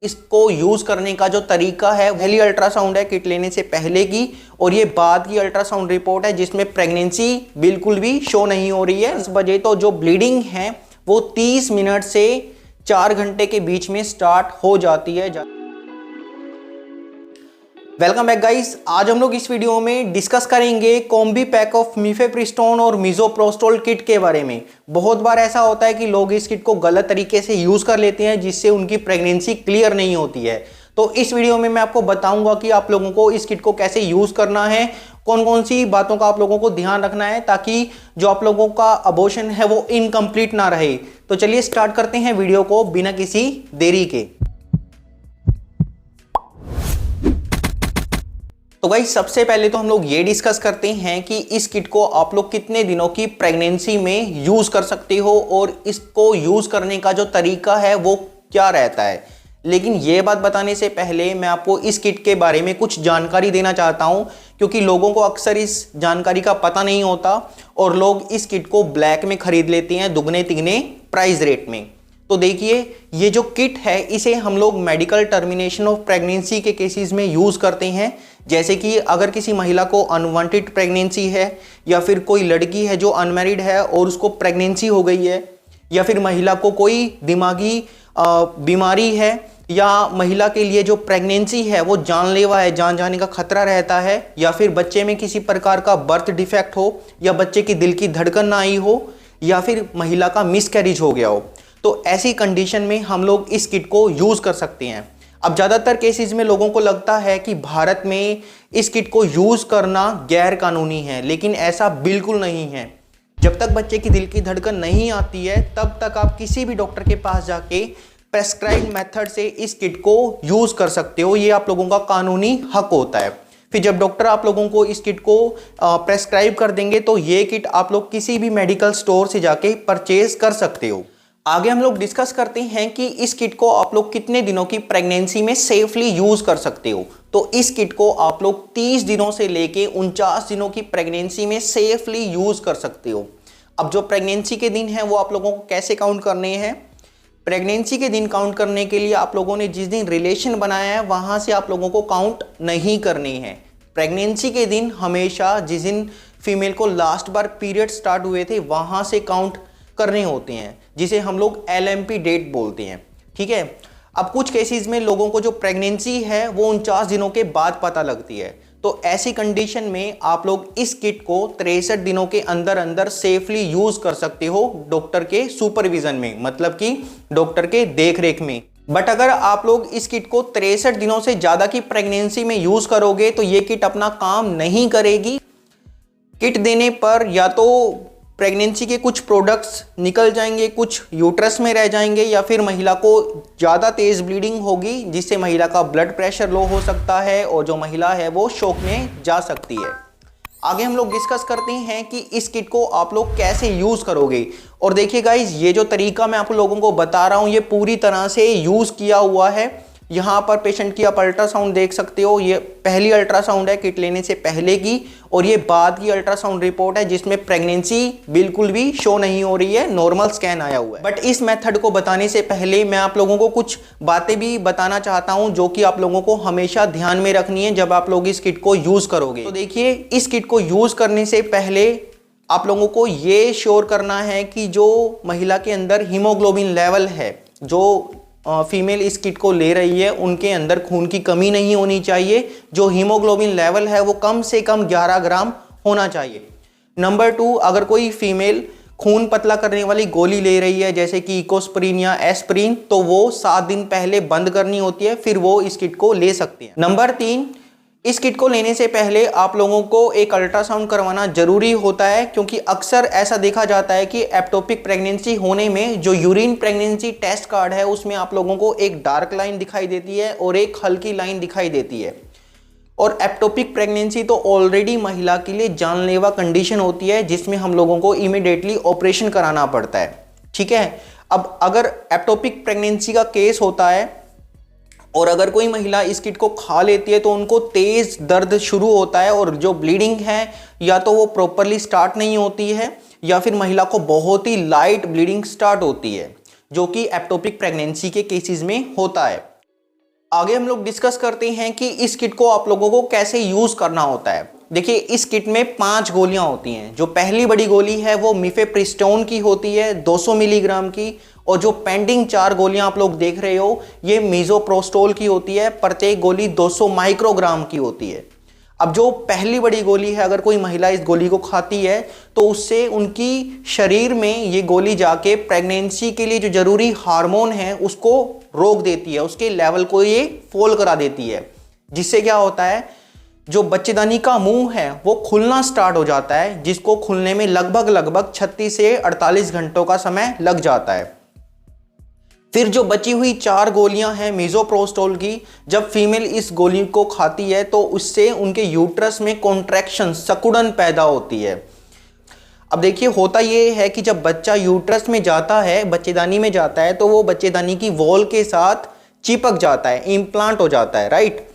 इसको यूज करने का जो तरीका है पहली अल्ट्रासाउंड है किट लेने से पहले की, और ये बाद की अल्ट्रासाउंड रिपोर्ट है जिसमें प्रेगनेंसी बिल्कुल भी शो नहीं हो रही है। इस वजह तो जो ब्लीडिंग है वो 30 मिनट से 4 घंटे के बीच में स्टार्ट हो जाती है। वेलकम बैक गाइस, आज हम लोग इस वीडियो में डिस्कस करेंगे कॉम्बी पैक ऑफ मीफेप्रिस्टोन और मिसोप्रोस्टोल किट के बारे में। बहुत बार ऐसा होता है कि लोग इस किट को गलत तरीके से यूज कर लेते हैं जिससे उनकी प्रेगनेंसी क्लियर नहीं होती है। तो इस वीडियो में मैं आपको बताऊंगा कि आप लोगों को इस किट को कैसे यूज करना है, कौन कौन सी बातों का आप लोगों को ध्यान रखना है ताकि जो आप लोगों का अबॉर्शन है वो इनकम्प्लीट ना रहे। तो चलिए स्टार्ट करते हैं वीडियो को बिना किसी देरी के। तो गाइस सबसे पहले तो हम लोग ये डिस्कस करते हैं कि इस किट को आप लोग कितने दिनों की प्रेगनेंसी में यूज कर सकते हो और इसको यूज करने का जो तरीका है वो क्या रहता है। लेकिन ये बात बताने से पहले मैं आपको इस किट के बारे में कुछ जानकारी देना चाहता हूं, क्योंकि लोगों को अक्सर इस जानकारी का पता नहीं होता और लोग इस किट को ब्लैक में खरीद लेते हैं दुगने तिगने प्राइस रेट में। तो देखिए, ये जो किट है इसे हम लोग मेडिकल टर्मिनेशन ऑफ प्रेगनेंसी के केसेस में यूज करते हैं। जैसे कि अगर किसी महिला को अनवांटेड प्रेगनेंसी है, या फिर कोई लड़की है जो अनमैरिड है और उसको प्रेगनेंसी हो गई है, या फिर महिला को कोई दिमागी बीमारी है, या महिला के लिए जो प्रेगनेंसी है वो जानलेवा है, जान जाने का खतरा रहता है, या फिर बच्चे में किसी प्रकार का बर्थ डिफेक्ट हो, या बच्चे की दिल की धड़कन ना आई हो, या फिर महिला का मिसकैरेज हो गया हो, तो ऐसी कंडीशन में हम लोग इस किट को यूज कर सकते हैं। अब ज़्यादातर केसेस में लोगों को लगता है कि भारत में इस किट को यूज करना गैर कानूनी है, लेकिन ऐसा बिल्कुल नहीं है। जब तक बच्चे की दिल की धड़कन नहीं आती है तब तक आप किसी भी डॉक्टर के पास जाके प्रेस्क्राइब्ड मेथड से इस किट को यूज कर सकते हो। ये आप लोगों का कानूनी हक होता है। फिर जब डॉक्टर आप लोगों को इस किट को प्रेस्क्राइब कर देंगे तो ये किट आप लोग किसी भी मेडिकल स्टोर से जाके परचेज कर सकते हो। आगे हम लोग डिस्कस करते हैं कि इस किट को आप लोग कितने दिनों की प्रेगनेंसी में सेफली यूज कर सकते हो। तो इस किट को आप लोग 30 दिनों से लेके 49 दिनों की प्रेगनेंसी में सेफली यूज कर सकते हो। अब जो प्रेगनेंसी के दिन है वो आप लोगों को कैसे काउंट करने हैं। प्रेगनेंसी के दिन काउंट करने के लिए आप लोगों ने जिस दिन रिलेशन बनाया है वहां से आप लोगों को काउंट नहीं करने हैं। प्रेगनेंसी के दिन हमेशा जिस दिन फीमेल को लास्ट बार पीरियड स्टार्ट हुए थे वहां से काउंट करने होते हैं, जिसे हम लोग LMP डेट बोलते हैं। ठीक है। अब कुछ केसेस में लोगों को जो प्रेगनेंसी है वो 49 दिनों के बाद पता लगती है। तो ऐसी कंडीशन में आप लोग इस किट को 63 दिनों के अंदर अंदर सेफली यूज कर सकते हो डॉक्टर के सुपरविजन में, मतलब कि डॉक्टर के देखरेख में। बट अगर आप लोग इस किट को 63 दिनों से ज्यादा की प्रेगनेंसी में यूज करोगे तो ये किट अपना काम नहीं करेगी। किट देने पर या तो प्रेगनेंसी के कुछ प्रोडक्ट्स निकल जाएंगे, कुछ यूट्रस में रह जाएंगे, या फिर महिला को ज़्यादा तेज़ ब्लीडिंग होगी जिससे महिला का ब्लड प्रेशर लो हो सकता है और जो महिला है वो शॉक में जा सकती है। आगे हम लोग डिस्कस करते हैं कि इस किट को आप लोग कैसे यूज़ करोगे। और देखिए गाइज, ये जो तरीका मैं आप लोगों को बता रहा हूँ ये पूरी तरह से यूज़ किया हुआ है। यहाँ पर पेशेंट की आप अल्ट्रासाउंड देख सकते हो। ये पहली अल्ट्रासाउंड है किट लेने से पहले की, और ये बाद की अल्ट्रासाउंड रिपोर्ट है जिसमें प्रेगनेंसी बिल्कुल भी शो नहीं हो रही है, नॉर्मल स्कैन आया हुआ है। बट इस मेथड को बताने से पहले मैं आप लोगों को कुछ बातें भी बताना चाहता हूं जो कि आप लोगों को हमेशा ध्यान में रखनी है जब आप लोग इस किट को यूज करोगे। तो देखिए, इस किट को यूज करने से पहले आप लोगों को ये श्योर करना है कि जो महिला के अंदर हीमोग्लोबिन लेवल है, जो फीमेल इस किट को ले रही है उनके अंदर खून की कमी नहीं होनी चाहिए। जो हीमोग्लोबिन लेवल है वो कम से कम 11 ग्राम होना चाहिए। नंबर 2, अगर कोई फीमेल खून पतला करने वाली गोली ले रही है जैसे कि इकोस्प्रिन या एस्प्रिन, तो वो 7 दिन पहले बंद करनी होती है, फिर वो इस किट को ले सकते हैं। नंबर 3, इस किट को लेने से पहले आप लोगों को एक अल्ट्रासाउंड करवाना जरूरी होता है, क्योंकि अक्सर ऐसा देखा जाता है कि एक्टोपिक प्रेगनेंसी होने में जो यूरिन प्रेगनेंसी टेस्ट कार्ड है उसमें आप लोगों को एक डार्क लाइन दिखाई देती है और एक हल्की लाइन दिखाई देती है। और एक्टोपिक प्रेगनेंसी तो ऑलरेडी महिला के लिए जानलेवा कंडीशन होती है जिसमें हम लोगों को इमीडिएटली ऑपरेशन कराना पड़ता है। ठीक है। अब अगर एक्टोपिक प्रेगनेंसी का केस होता है और अगर कोई महिला इस किट को खा लेती है तो उनको तेज दर्द शुरू होता है, और जो ब्लीडिंग है या तो वो प्रॉपरली स्टार्ट नहीं होती है या फिर महिला को बहुत ही लाइट ब्लीडिंग स्टार्ट होती है, जो कि एक्टोपिक प्रेगनेंसी के केसेस में होता है। आगे हम लोग डिस्कस करते हैं कि इस किट को आप लोगों को कैसे यूज करना होता है। देखिए, इस किट में 5 गोलियां होती हैं। जो पहली बड़ी गोली है वो मिफेप्रिस्टोन की होती है 200 मिलीग्राम की, और जो पेंडिंग 4 गोलियां आप लोग देख रहे हो ये मीजोप्रोस्टोल की होती है। प्रत्येक गोली 200 माइक्रोग्राम की होती है। अब जो पहली बड़ी गोली है, अगर कोई महिला इस गोली को खाती है तो उससे उनकी शरीर में ये गोली जाके प्रेगनेंसी के लिए जो जरूरी हार्मोन है उसको रोक देती है, उसके लेवल को ये फॉल करा देती है, जिससे क्या होता है, जो बच्चेदानी का मुंह है वो खुलना स्टार्ट हो जाता है, जिसको खुलने में लगभग 36 से 48 घंटों का समय लग जाता है। फिर जो बची हुई 4 गोलियां हैं मीजोप्रोस्टोल की, जब फीमेल इस गोली को खाती है तो उससे उनके यूट्रस में कॉन्ट्रैक्शन, सिकुड़न पैदा होती है। अब देखिए, होता ये है कि जब बच्चा यूट्रस में जाता है, बच्चेदानी में जाता है, तो वो बच्चेदानी की वॉल के साथ चिपक जाता है, इम्प्लांट हो जाता है, राइट।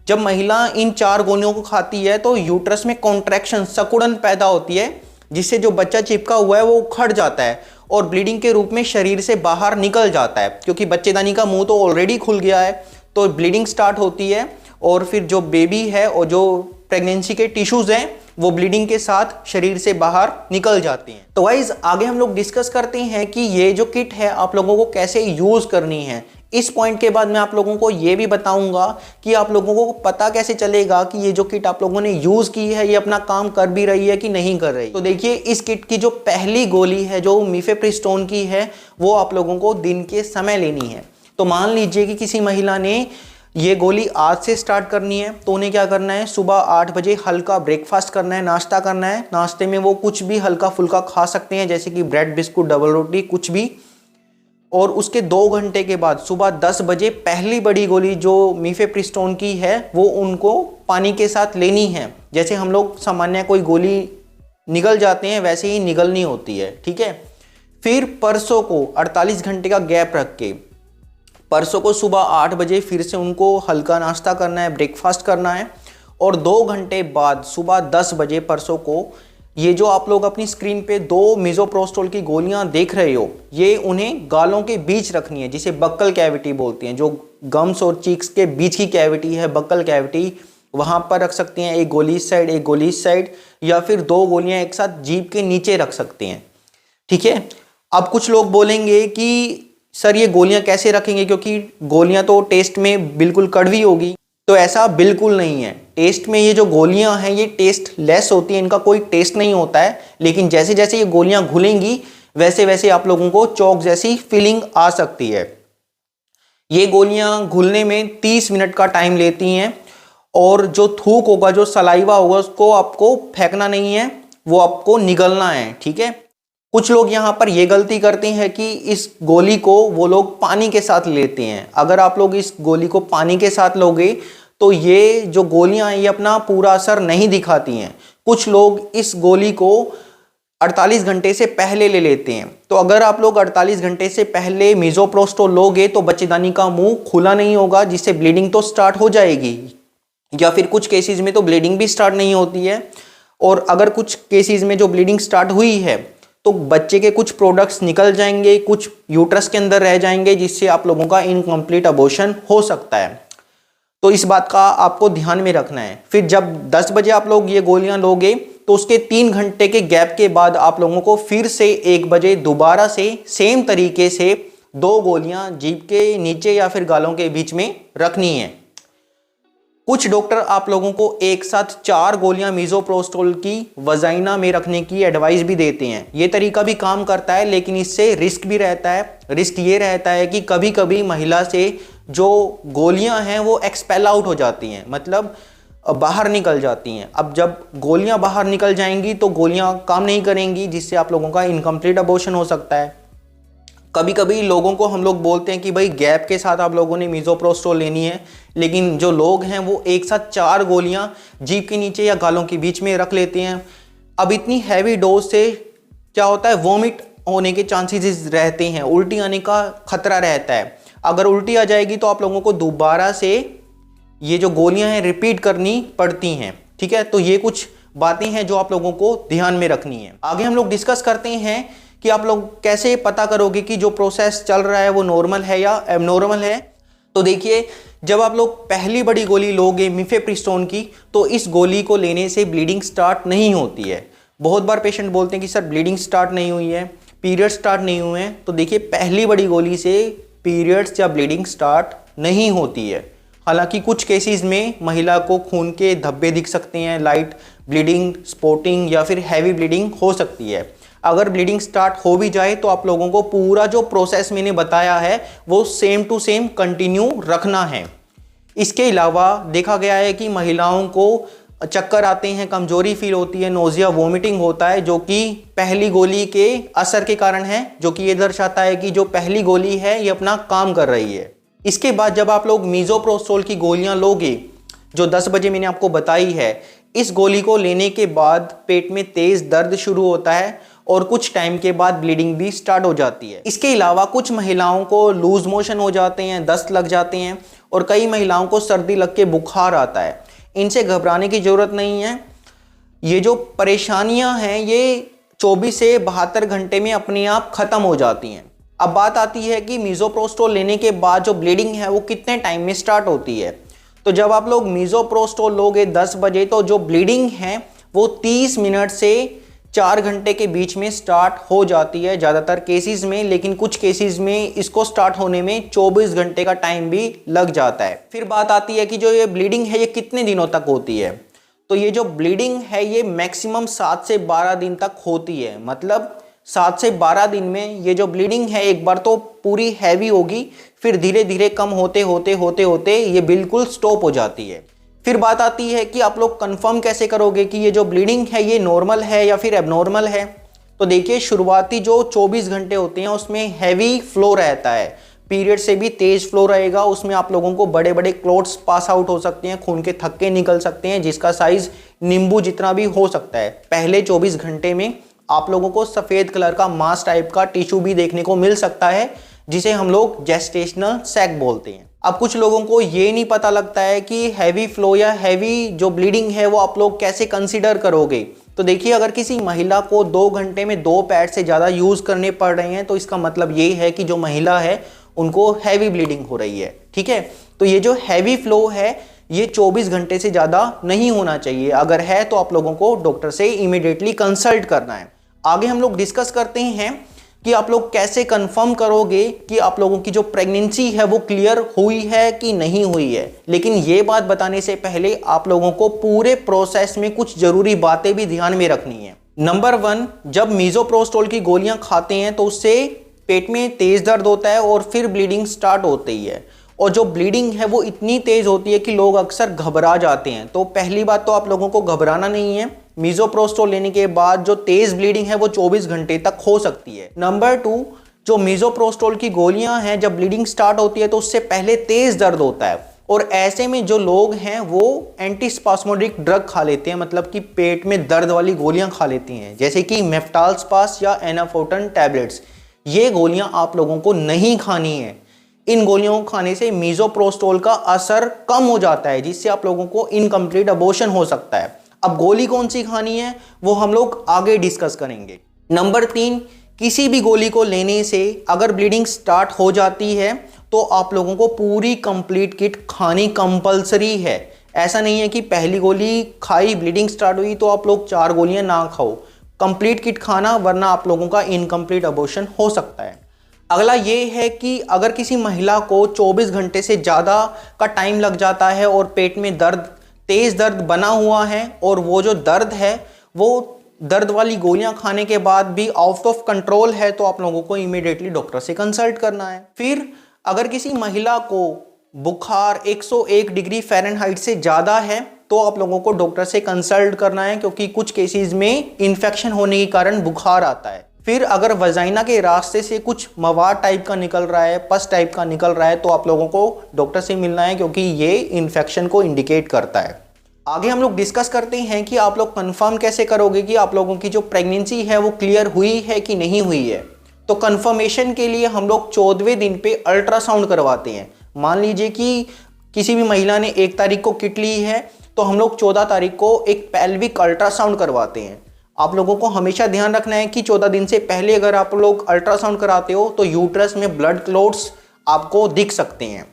जब महिला इन 4 गोलियों को खाती है तो यूट्रस में कॉन्ट्रैक्शन, सिकुड़न पैदा होती है, जिससे जो बच्चा चिपका हुआ है वो उखड़ जाता है और ब्लीडिंग के रूप में शरीर से बाहर निकल जाता है, क्योंकि बच्चेदानी का मुंह तो ऑलरेडी खुल गया है, तो ब्लीडिंग स्टार्ट होती है और फिर जो बेबी है और जो प्रेगनेंसी के टिश्यूज हैं वो ब्लीडिंग के साथ शरीर से बाहर निकल जाते हैं। तो गाइस, आगे हम लोग डिस्कस करते हैं कि ये जो किट है आप लोगों को कैसे यूज करनी है। इस पॉइंट के बाद मैं आप लोगों को ये भी बताऊंगा कि आप लोगों को पता कैसे चलेगा कि ये जो किट आप लोगों ने यूज की है ये अपना काम कर भी रही है कि नहीं कर रही। तो देखिए, इस किट की जो पहली गोली है जो मिफेप्रिस्टोन की है वो आप लोगों को दिन के समय लेनी है। तो मान लीजिए कि किसी महिला ने ये गोली आज से स्टार्ट करनी है, तो उन्हें क्या करना है, सुबह 8 बजे हल्का ब्रेकफास्ट करना है, नाश्ता करना है। नाश्ते में वो कुछ भी हल्का फुल्का खा सकते हैं, जैसे कि ब्रेड, बिस्कुट, डबल रोटी, कुछ भी। और उसके 2 घंटे के बाद सुबह 10 बजे पहली बड़ी गोली जो मिफेप्रिस्टोन की है वो उनको पानी के साथ लेनी है। जैसे हम लोग सामान्य कोई गोली निगल जाते हैं वैसे ही निगलनी होती है, ठीक है। फिर परसों को 48 घंटे का गैप रख के परसों को सुबह 8 बजे फिर से उनको हल्का नाश्ता करना है, ब्रेकफास्ट करना है। और 2 घंटे बाद सुबह 10 बजे परसों को ये जो आप लोग अपनी स्क्रीन पे 2 मीजोप्रोस्टोल की गोलियां देख रहे हो, ये उन्हें गालों के बीच रखनी है, जिसे बक्कल कैविटी बोलते हैं। जो गम्स और चीक्स के बीच की कैविटी है, बक्कल कैविटी, वहां पर रख सकते हैं। एक गोली इस साइड, एक गोली इस साइड, या फिर 2 गोलियां एक साथ जीभ के नीचे रख सकते हैं, ठीक है। अब कुछ लोग बोलेंगे कि सर ये गोलियां कैसे रखेंगे, क्योंकि गोलियां तो टेस्ट में बिल्कुल कड़वी होगी। तो ऐसा बिल्कुल नहीं है। टेस्ट में ये जो गोलियां हैं ये टेस्ट लेस होती हैं, इनका कोई टेस्ट नहीं होता है। लेकिन जैसे जैसे ये गोलियां घुलेंगी वैसे वैसे आप लोगों को चौक जैसी फीलिंग आ सकती है। ये गोलियां घुलने में 30 मिनट का टाइम लेती हैं। और जो थूक होगा, जो सलाइवा होगा, उसको आपको फेंकना नहीं है, वो आपको निगलना है, ठीक है। कुछ लोग यहाँ पर ये गलती करते हैं कि इस गोली को वो लोग पानी के साथ लेते हैं। अगर आप लोग इस गोली को पानी के साथ लोगे तो ये जो गोलियां हैं ये अपना पूरा असर नहीं दिखाती हैं। कुछ लोग इस गोली को 48 घंटे से पहले ले लेते हैं। तो अगर आप लोग 48 घंटे से पहले मीजोप्रोस्टोल लोगे तो बच्चेदानी का मुंह खुला नहीं होगा, जिससे ब्लीडिंग तो स्टार्ट हो जाएगी, या फिर कुछ केसेस में तो ब्लीडिंग भी स्टार्ट नहीं होती है। और अगर कुछ केसेस में जो ब्लीडिंग स्टार्ट हुई है तो बच्चे के कुछ प्रोडक्ट्स निकल जाएंगे, कुछ यूट्रस के अंदर रह जाएंगे, जिससे आप लोगों का इनकम्प्लीट अबॉर्शन हो सकता है। तो इस बात का आपको ध्यान में रखना है। फिर जब 10 बजे आप लोग ये गोलियां लोगे तो उसके 3 घंटे के गैप के बाद आप लोगों को फिर से 1 बजे दोबारा से सेम तरीके से 2 गोलियां जीभ के नीचे या फिर गालों के बीच में रखनी है। कुछ डॉक्टर आप लोगों को एक साथ 4 गोलियां मीजोप्रोस्टोल की वजाइना में रखने की एडवाइस भी देते हैं। ये तरीका भी काम करता है, लेकिन इससे रिस्क भी रहता है। रिस्क ये रहता है कि कभी कभी महिला से जो गोलियां हैं वो एक्सपेल आउट हो जाती हैं, मतलब बाहर निकल जाती हैं। अब जब गोलियां बाहर निकल जाएंगी तो गोलियां काम नहीं करेंगी, जिससे आप लोगों का इनकम्प्लीट अबॉर्शन हो सकता है। कभी कभी लोगों को हम लोग बोलते हैं कि भाई गैप के साथ आप लोगों ने मीजोप्रोस्टोल लेनी है, लेकिन जो लोग हैं वो एक साथ 4 गोलियां जीभ के नीचे या गालों के बीच में रख लेते हैं। अब इतनी हैवी डोज से क्या होता है, वॉमिट होने के चांसेस रहते हैं, उल्टी आने का खतरा रहता है। अगर उल्टी आ जाएगी तो आप लोगों को दोबारा से ये जो गोलियां हैं रिपीट करनी पड़ती हैं, ठीक है। तो ये कुछ बातें हैं जो आप लोगों को ध्यान में रखनी है। आगे हम लोग डिस्कस करते हैं कि आप लोग कैसे पता करोगे कि जो प्रोसेस चल रहा है वो नॉर्मल है या एबनॉर्मल है। तो देखिए, जब आप लोग पहली बड़ी गोली लोगे मिफेप्रिस्टोन की, तो इस गोली को लेने से ब्लीडिंग स्टार्ट नहीं होती है। बहुत बार पेशेंट बोलते हैं कि सर ब्लीडिंग स्टार्ट नहीं हुई है, पीरियड स्टार्ट नहीं हुए हैं। तो देखिए, पहली बड़ी गोली से पीरियड्स या ब्लीडिंग स्टार्ट नहीं होती है। हालांकि कुछ केसेस में महिला को खून के धब्बे दिख सकते हैं, लाइट ब्लीडिंग, स्पॉटिंग या फिर हैवी ब्लीडिंग हो सकती है। अगर ब्लीडिंग स्टार्ट हो भी जाए तो आप लोगों को पूरा जो प्रोसेस मैंने बताया है वो सेम टू सेम कंटिन्यू रखना है। इसके अलावा देखा गया है कि महिलाओं को चक्कर आते हैं, कमजोरी फील होती है, नोजिया, वोमिटिंग होता है, जो कि पहली गोली के असर के कारण है, जो कि ये दर्शाता है कि जो पहली गोली है ये अपना काम कर रही है। इसके बाद जब आप लोग मीजोप्रोस्टोल की गोलियां लोगे, जो 10 बजे मैंने आपको बताई है, इस गोली को लेने के बाद पेट में तेज दर्द शुरू होता है और कुछ टाइम के बाद ब्लीडिंग भी स्टार्ट हो जाती है। इसके अलावा कुछ महिलाओं को लूज मोशन हो जाते हैं, दस्त लग जाते हैं और कई महिलाओं को सर्दी लग के बुखार आता है। इनसे घबराने की जरूरत नहीं है। ये जो परेशानियां हैं ये 24 से 72 घंटे में अपने आप खत्म हो जाती हैं। अब बात आती है कि मीजोप्रोस्टोल लेने के बाद जो ब्लीडिंग है वो कितने टाइम में स्टार्ट होती है। तो जब आप लोग मीजोप्रोस्टोल लोगे 10 बजे, तो जो ब्लीडिंग है वो 30 मिनट से 4 घंटे के बीच में स्टार्ट हो जाती है ज़्यादातर केसेस में, लेकिन कुछ केसेस में इसको स्टार्ट होने में 24 घंटे का टाइम भी लग जाता है। फिर बात आती है कि जो ये ब्लीडिंग है ये कितने दिनों तक होती है। तो ये जो ब्लीडिंग है ये मैक्सिमम 7 से 12 दिन तक होती है। मतलब 7 से 12 दिन में ये जो ब्लीडिंग है एक बार तो पूरी हैवी होगी, फिर धीरे धीरे कम होते होते ये बिल्कुल स्टॉप हो जाती है। फिर बात आती है कि आप लोग कंफर्म कैसे करोगे कि ये जो ब्लीडिंग है ये नॉर्मल है या फिर एबनॉर्मल है। तो देखिए, शुरुआती जो 24 घंटे होते हैं उसमें हैवी फ्लो रहता है, पीरियड से भी तेज फ्लो रहेगा। उसमें आप लोगों को बड़े बड़े क्लॉट्स पास आउट हो सकते हैं, खून के थक्के निकल सकते हैं जिसका साइज नींबू जितना भी हो सकता है। पहले 24 घंटे में आप लोगों को सफ़ेद कलर का मास टाइप का टिश्यू भी देखने को मिल सकता है, जिसे हम लोग जेस्टेशनल सैक बोलते हैं। अब कुछ लोगों को ये नहीं पता लगता है कि हैवी फ्लो या हैवी जो ब्लीडिंग है वो आप लोग कैसे कंसीडर करोगे। तो देखिए, अगर किसी महिला को 2 घंटे में 2 पैड से ज़्यादा यूज़ करने पड़ रहे हैं तो इसका मतलब ये है कि जो महिला है उनको हैवी ब्लीडिंग हो रही है। ठीक है, तो ये जो हैवी फ्लो है ये 24 घंटे से ज़्यादा नहीं होना चाहिए। अगर है तो आप लोगों को डॉक्टर से इमीडिएटली कंसल्ट करना है। आगे हम लोग डिस्कस करते हैं कि आप लोग कैसे कंफर्म करोगे कि आप लोगों की जो प्रेगनेंसी है वो क्लियर हुई है कि नहीं हुई है। लेकिन ये बात बताने से पहले आप लोगों को पूरे प्रोसेस में कुछ जरूरी बातें भी ध्यान में रखनी है। नंबर 1, जब मीजोप्रोस्टोल की गोलियां खाते हैं तो उससे पेट में तेज दर्द होता है और फिर ब्लीडिंग स्टार्ट होती है। और जो ब्लीडिंग है वो इतनी तेज होती है कि लोग अक्सर घबरा जाते हैं। तो पहली बात तो आप लोगों को घबराना नहीं है। मीजोप्रोस्टोल लेने के बाद जो तेज ब्लीडिंग है वो 24 घंटे तक हो सकती है। नंबर 2, जो मीजोप्रोस्टोल की गोलियां हैं जब ब्लीडिंग स्टार्ट होती है तो उससे पहले तेज दर्द होता है। और ऐसे में जो लोग हैं वो एंटीस्पास्मोडिक ड्रग खा लेते हैं, मतलब कि पेट में दर्द वाली गोलियां खा लेती हैं, जैसे कि मेफ्टाल्सपास या एनाफोर्टन टैबलेट्स। ये गोलियां आप लोगों को नहीं खानी है। इन गोलियों को खाने से मीजोप्रोस्टोल का असर कम हो जाता है, जिससे आप लोगों को इनकम्प्लीट अबॉर्शन हो सकता है। अब गोली कौन सी खानी है वो हम लोग आगे डिस्कस करेंगे। नंबर 3, किसी भी गोली को लेने से अगर ब्लीडिंग स्टार्ट हो जाती है तो आप लोगों को पूरी कंप्लीट किट खानी कंपलसरी है। ऐसा नहीं है कि पहली गोली खाई ब्लीडिंग स्टार्ट हुई तो आप लोग 4 गोलियां ना खाओ, कंप्लीट किट खाना, वरना आप लोगों का इनकम्प्लीट अबॉर्शन हो सकता है। अगला ये है कि अगर किसी महिला को 24 घंटे से ज़्यादा का टाइम लग जाता है और पेट में दर्द, तेज दर्द बना हुआ है और वो जो दर्द है वो दर्द वाली गोलियां खाने के बाद भी आउट ऑफ कंट्रोल है, तो आप लोगों को इमीडिएटली डॉक्टर से कंसल्ट करना है। फिर अगर किसी महिला को बुखार 101 डिग्री फ़ारेनहाइट से ज़्यादा है तो आप लोगों को डॉक्टर से कंसल्ट करना है, क्योंकि कुछ केसेस में इन्फेक्शन होने के कारण बुखार आता है। फिर अगर वजाइना के रास्ते से कुछ मवाद टाइप का निकल रहा है, पस टाइप का निकल रहा है, तो आप लोगों को डॉक्टर से मिलना है, क्योंकि ये इन्फेक्शन को इंडिकेट करता है। आगे हम लोग डिस्कस करते हैं कि आप लोग कंफर्म कैसे करोगे कि आप लोगों की जो प्रेगनेंसी है वो क्लियर हुई है कि नहीं हुई है। तो कंफर्मेशन के लिए हम लोग 14वें दिन पे अल्ट्रासाउंड करवाते हैं। मान लीजिए कि किसी भी महिला ने 1 तारीख को किट ली है तो हम लोग 14 तारीख को एक पेल्विक अल्ट्रासाउंड करवाते हैं। आप लोगों को हमेशा ध्यान रखना है कि 14 दिन से पहले अगर आप लोग अल्ट्रासाउंड कराते हो तो यूट्रस में ब्लड क्लॉट्स आपको दिख सकते हैं।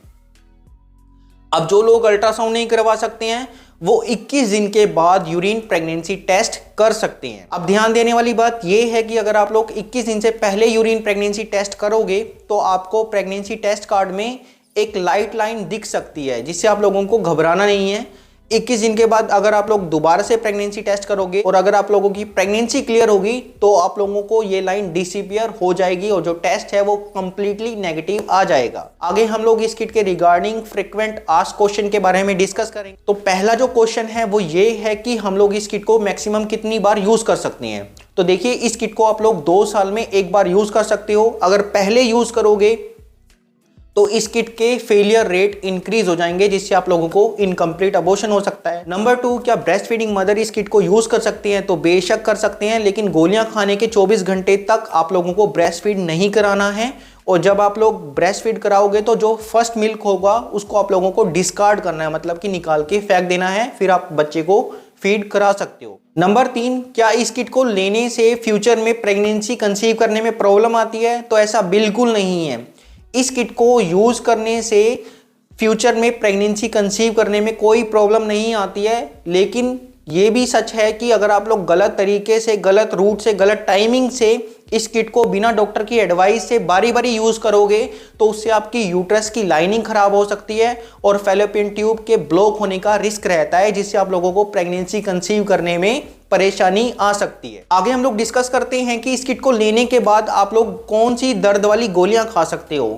अब जो लोग अल्ट्रासाउंड नहीं करवा सकते हैं वो 21 दिन के बाद यूरिन प्रेगनेंसी टेस्ट कर सकते हैं। अब ध्यान देने वाली बात यह है कि अगर आप लोग 21 दिन से पहले यूरिन प्रेगनेंसी टेस्ट करोगे तो आपको प्रेगनेंसी टेस्ट कार्ड में एक लाइट लाइन दिख सकती है, जिससे आप लोगों को घबराना नहीं है। 21 दिन के बाद अगर आप लोग दोबारा से प्रेगनेंसी टेस्ट करोगे और अगर आप लोगों की प्रेगनेंसी क्लियर होगी तो आप लोगों को ये लाइन डिसअपीयर हो जाएगी और जो टेस्ट है वो कंप्लीटली नेगेटिव आ जाएगा। आगे हम लोग इस किट के रिगार्डिंग फ्रीक्वेंट आस्क्ड क्वेश्चन के बारे में डिस्कस करेंगे। तो पहला जो क्वेश्चन है वो ये है कि हम लोग इस किट को मैक्सिमम कितनी बार यूज कर सकते हैं। तो देखिए, इस किट को आप लोग 2 साल में एक बार यूज कर सकते हो। अगर पहले यूज करोगे तो इस किट के फेलियर रेट इंक्रीज हो जाएंगे, जिससे आप लोगों को इनकम्प्लीट अबॉर्शन हो सकता है। नंबर 2, क्या ब्रेस्ट फीडिंग मदर इस किट को यूज कर सकते हैं? तो बेशक कर सकते हैं, लेकिन गोलियां खाने के 24 घंटे तक आप लोगों को ब्रेस्ट फीड नहीं कराना है। और जब आप लोग ब्रेस्ट फीड कराओगे तो जो फर्स्ट मिल्क होगा उसको आप लोगों को डिस्कार्ड करना है, मतलब कि निकाल के फेंक देना है, फिर आप बच्चे को फीड करा सकते हो। नंबर 3, क्या इस किट को लेने से फ्यूचर में प्रेगनेंसी कंसीव करने में प्रॉब्लम आती है? तो ऐसा बिल्कुल नहीं है। इस किट को यूज करने से फ्यूचर में प्रेगनेंसी कंसीव करने में कोई प्रॉब्लम नहीं आती है, लेकिन ये भी सच है कि अगर आप लोग गलत तरीके से, गलत रूट से, गलत टाइमिंग से इस किट को बिना डॉक्टर की एडवाइस से बारी बारी यूज करोगे तो उससे आपकी यूट्रस की लाइनिंग खराब हो सकती है और फैलोपियन ट्यूब के ब्लॉक होने का रिस्क रहता है, जिससे आप लोगों को प्रेगनेंसी कंसीव करने में परेशानी आ सकती है। आगे हम लोग डिस्कस करते हैं कि इस किट को लेने के बाद आप लोग कौन सी दर्द वाली गोलियां खा सकते हो।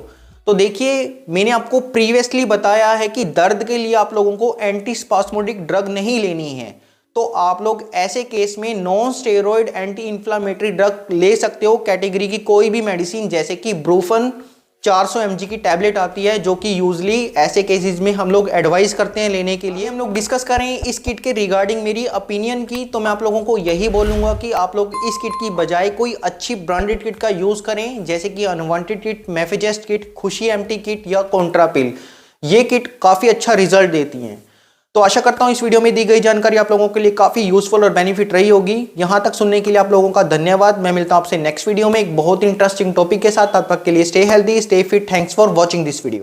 तो देखिए, मैंने आपको प्रीवियसली बताया है कि दर्द के लिए आप लोगों को एंटी स्पास्मोडिक ड्रग नहीं लेनी है। तो आप लोग ऐसे केस में non steroid anti inflammatory drug ले सकते हो, कैटेगरी की कोई भी मेडिसिन, जैसे कि ब्रूफन 400 mg की टैबलेट आती है, जो कि यूजली ऐसे केसेस में हम लोग एडवाइस करते हैं लेने के लिए। हम लोग डिस्कस करें इस किट के रिगार्डिंग मेरी ओपिनियन की, तो मैं आप लोगों को यही बोलूंगा कि आप लोग इस किट की बजाय कोई अच्छी ब्रांडेड किट का यूज करें, जैसे कि अनवांटेड किट, मेफेजेस्ट किट, खुशी एमटी किट या कॉन्ट्रापिल। ये किट काफी अच्छा रिजल्ट देती हैं। तो आशा करता हूं इस वीडियो में दी गई जानकारी आप लोगों के लिए काफी यूजफुल और बेनिफिट रही होगी। यहां तक सुनने के लिए आप लोगों का धन्यवाद। मैं मिलता हूं आपसे नेक्स्ट वीडियो में एक बहुत ही इंटरेस्टिंग टॉपिक के साथ। तब तक के लिए stay healthy, stay fit. Thanks for watching this video.